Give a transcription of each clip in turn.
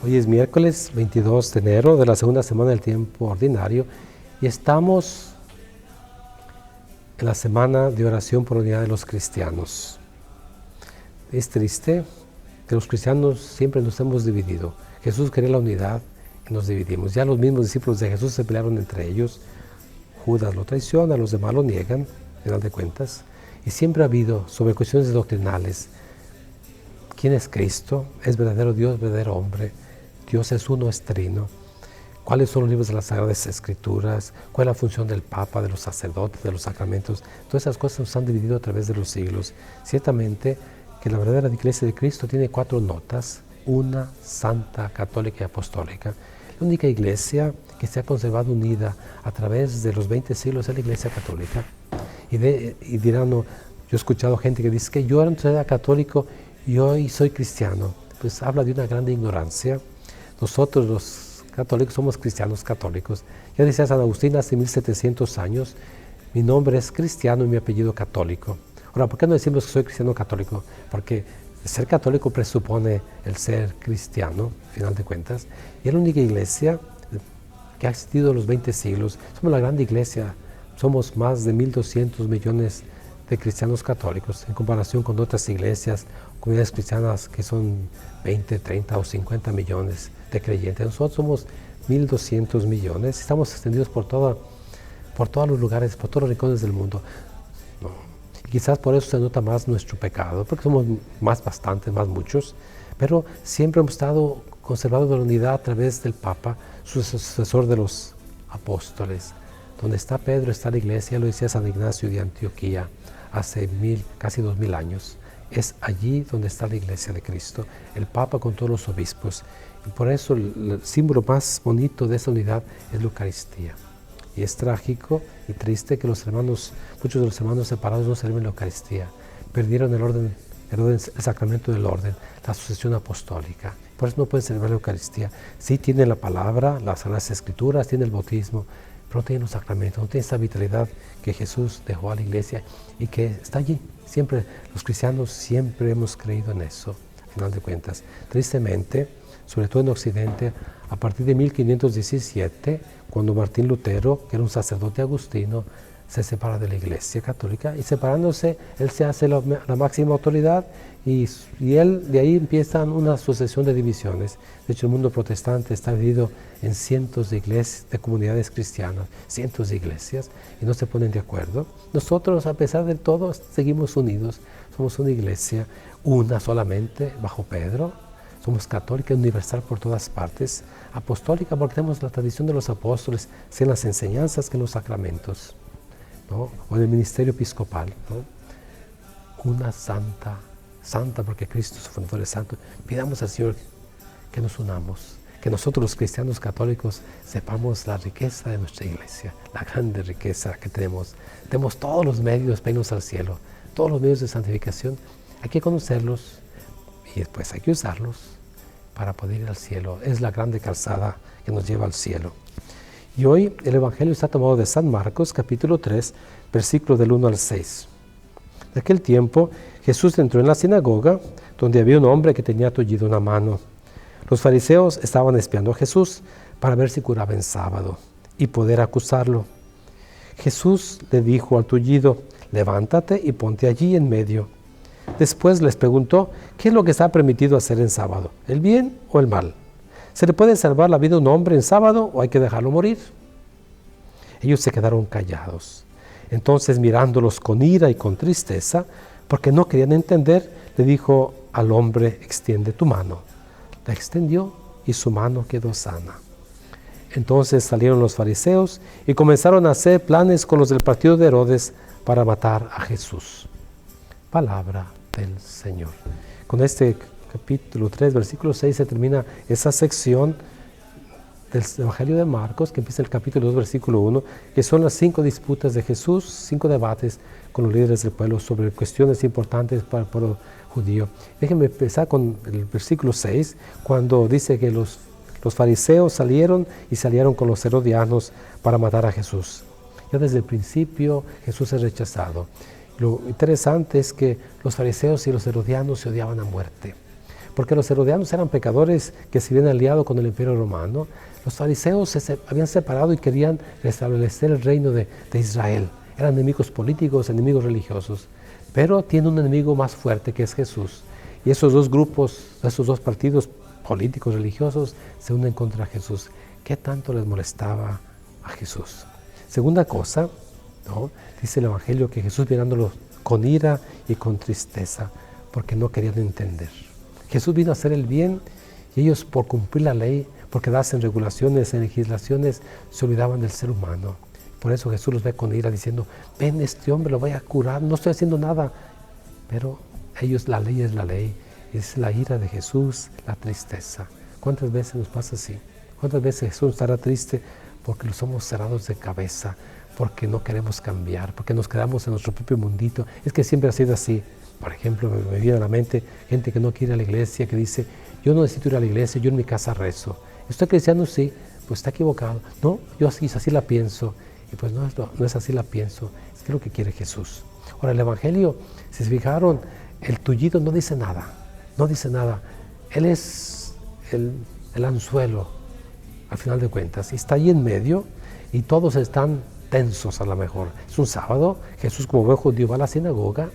Hoy es miércoles 22 de enero de la segunda semana del tiempo ordinario y estamos en la semana de oración por la unidad de los cristianos. Es triste que los cristianos siempre nos hemos dividido. Jesús quería la unidad y nos dividimos. Ya los mismos discípulos de Jesús se pelearon entre ellos. Judas lo traiciona, los demás lo niegan, al final de cuentas. Y siempre ha habido sobre cuestiones doctrinales. ¿Quién es Cristo? ¿Es verdadero Dios, verdadero hombre? Dios es uno, es trino. ¿Cuáles son los libros de las Sagradas Escrituras? ¿Cuál es la función del Papa, de los sacerdotes, de los sacramentos? Todas esas cosas nos han dividido a través de los siglos. Ciertamente que la verdadera Iglesia de Cristo tiene 4 notas, una, santa, católica y apostólica. La única iglesia que se ha conservado unida a través de los 20 siglos es la Iglesia Católica. Y dirán, no, yo he escuchado gente que dice que yo antes era católico y hoy soy cristiano. Pues habla de una gran ignorancia. Nosotros los católicos somos cristianos católicos. Ya decía San Agustín hace 1700 años, mi nombre es cristiano y mi apellido católico. Ahora, ¿por qué no decimos que soy cristiano católico? Porque ser católico presupone el ser cristiano, al final de cuentas. Y es la única iglesia que ha existido los 20 siglos. Somos la grande iglesia, somos más de 1.200 millones de cristianos católicos en comparación con otras iglesias, comunidades cristianas que son 20, 30 o 50 millones de creyentes. Nosotros somos 1.200 millones, estamos extendidos por todos los lugares, por todos los rincones del mundo. No. Quizás por eso se nota más nuestro pecado, porque somos bastantes, muchos, pero siempre hemos estado conservados de la unidad a través del Papa, sucesor de los apóstoles. Donde está Pedro está la iglesia, lo decía San Ignacio de Antioquía hace casi 2000 años. Es allí donde está la iglesia de Cristo, el Papa con todos los obispos. Y por eso el símbolo más bonito de esa unidad es la Eucaristía. Y es trágico y triste que muchos de los hermanos separados no celebren la Eucaristía. Perdieron el sacramento del orden, la sucesión apostólica. Por eso no pueden celebrar la Eucaristía. Sí tienen la palabra, las Sagradas Escrituras, tienen el bautismo, pero no tienen los sacramentos, no tienen esa vitalidad que Jesús dejó a la iglesia y que está allí. Siempre, los cristianos siempre hemos creído en eso, al final de cuentas. Tristemente, sobre todo en Occidente, a partir de 1517, cuando Martín Lutero, que era un sacerdote agustino, se separa de la Iglesia Católica y separándose, él se hace la máxima autoridad y de ahí empiezan una sucesión de divisiones. De hecho, el mundo protestante está dividido en cientos de iglesias, de comunidades cristianas, cientos de iglesias, y no se ponen de acuerdo. Nosotros, a pesar de todo, seguimos unidos. Somos una iglesia, una solamente, bajo Pedro. Somos católica, universal por todas partes, apostólica porque tenemos la tradición de los apóstoles, sea en las enseñanzas que en los sacramentos, ¿no? O en el ministerio episcopal, ¿no? Una santa porque Cristo su fundador es santo. Pidamos al Señor que nos unamos, que nosotros los cristianos católicos sepamos la riqueza de nuestra iglesia, la grande riqueza que tenemos. Tenemos todos los medios para irnos al cielo, todos los medios de santificación. Hay que conocerlos y después hay que usarlos para poder ir al cielo. Es la grande calzada que nos lleva al cielo. Y hoy el Evangelio está tomado de San Marcos, capítulo 3, versículos del 1 al 6. De aquel tiempo, Jesús entró en la sinagoga, donde había un hombre que tenía tullido una mano. Los fariseos estaban espiando a Jesús para ver si curaba en sábado y poder acusarlo. Jesús le dijo al tullido, levántate y ponte allí en medio. Después les preguntó, ¿qué es lo que está permitido hacer en sábado? ¿El bien o el mal? ¿Se le puede salvar la vida a un hombre en sábado o hay que dejarlo morir? Ellos se quedaron callados. Entonces, mirándolos con ira y con tristeza, porque no querían entender, le dijo al hombre, extiende tu mano. La extendió y su mano quedó sana. Entonces salieron los fariseos y comenzaron a hacer planes con los del partido de Herodes para matar a Jesús. Palabra del Señor. Con este capítulo 3, versículo 6 se termina esa sección del Evangelio de Marcos, que empieza el capítulo 2, versículo 1, que son las 5 disputas de Jesús, 5 debates con los líderes del pueblo sobre cuestiones importantes para el pueblo judío. Déjenme empezar con el versículo 6, cuando dice que los fariseos salieron con los herodianos para matar a Jesús. Ya desde el principio Jesús es rechazado. Lo interesante es que los fariseos y los herodianos se odiaban a muerte, porque los herodianos eran pecadores que se habían aliado con el imperio romano. Los fariseos se habían separado y querían restablecer el reino de Israel. Eran enemigos políticos, enemigos religiosos, pero tiene un enemigo más fuerte que es Jesús. Y esos dos grupos, esos dos partidos políticos, religiosos, se unen contra Jesús. ¿Qué tanto les molestaba a Jesús? Segunda cosa, ¿no? Dice el Evangelio que Jesús mirándolos con ira y con tristeza, porque no querían entender. Jesús vino a hacer el bien y ellos, por cumplir la ley, por quedarse en regulaciones, en legislaciones, se olvidaban del ser humano. Por eso Jesús los ve con ira diciendo, ven, este hombre lo voy a curar, no estoy haciendo nada. Pero ellos, la ley es la ley, es la ira de Jesús, la tristeza. ¿Cuántas veces nos pasa así? ¿Cuántas veces Jesús estará triste porque los somos cerrados de cabeza, porque no queremos cambiar, porque nos quedamos en nuestro propio mundito? Es que siempre ha sido así. Por ejemplo, me viene a la mente gente que no quiere ir a la iglesia, que dice, yo no necesito ir a la iglesia, yo en mi casa rezo. ¿Estoy cristiano? Sí. Pues está equivocado. No, yo así la pienso. Y pues no es así la pienso, es que es lo que quiere Jesús. Ahora, el Evangelio, si se fijaron, el tullido no dice nada, no dice nada. Él es el anzuelo, al final de cuentas, y está ahí en medio, y todos están tensos a lo mejor. Es un sábado, Jesús como buen judío va a la sinagoga,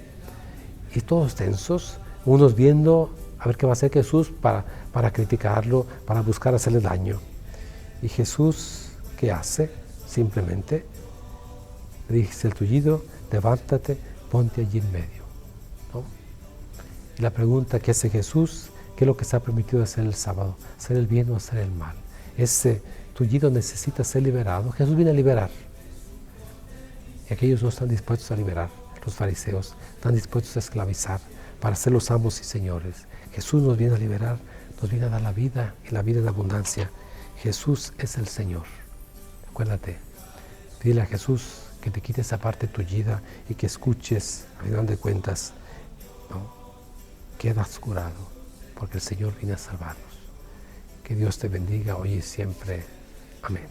y todos tensos, unos viendo a ver qué va a hacer Jesús para criticarlo, para buscar hacerle daño. Y Jesús, ¿qué hace? Simplemente le dice el tullido, levántate, ponte allí en medio, ¿no? Y la pregunta que hace Jesús, ¿qué es lo que está permitido hacer el sábado? ¿Hacer el bien o hacer el mal? Ese tullido necesita ser liberado. Jesús viene a liberar. Y aquellos no están dispuestos a liberar. Los fariseos están dispuestos a esclavizar para ser los amos y señores. Jesús nos viene a liberar, nos viene a dar la vida y la vida en abundancia. Jesús es el Señor. Acuérdate, dile a Jesús que te quite esa parte tullida y que escuches, a final de cuentas, ¿no? Quedas curado, porque el Señor viene a salvarnos. Que Dios te bendiga hoy y siempre. Amén.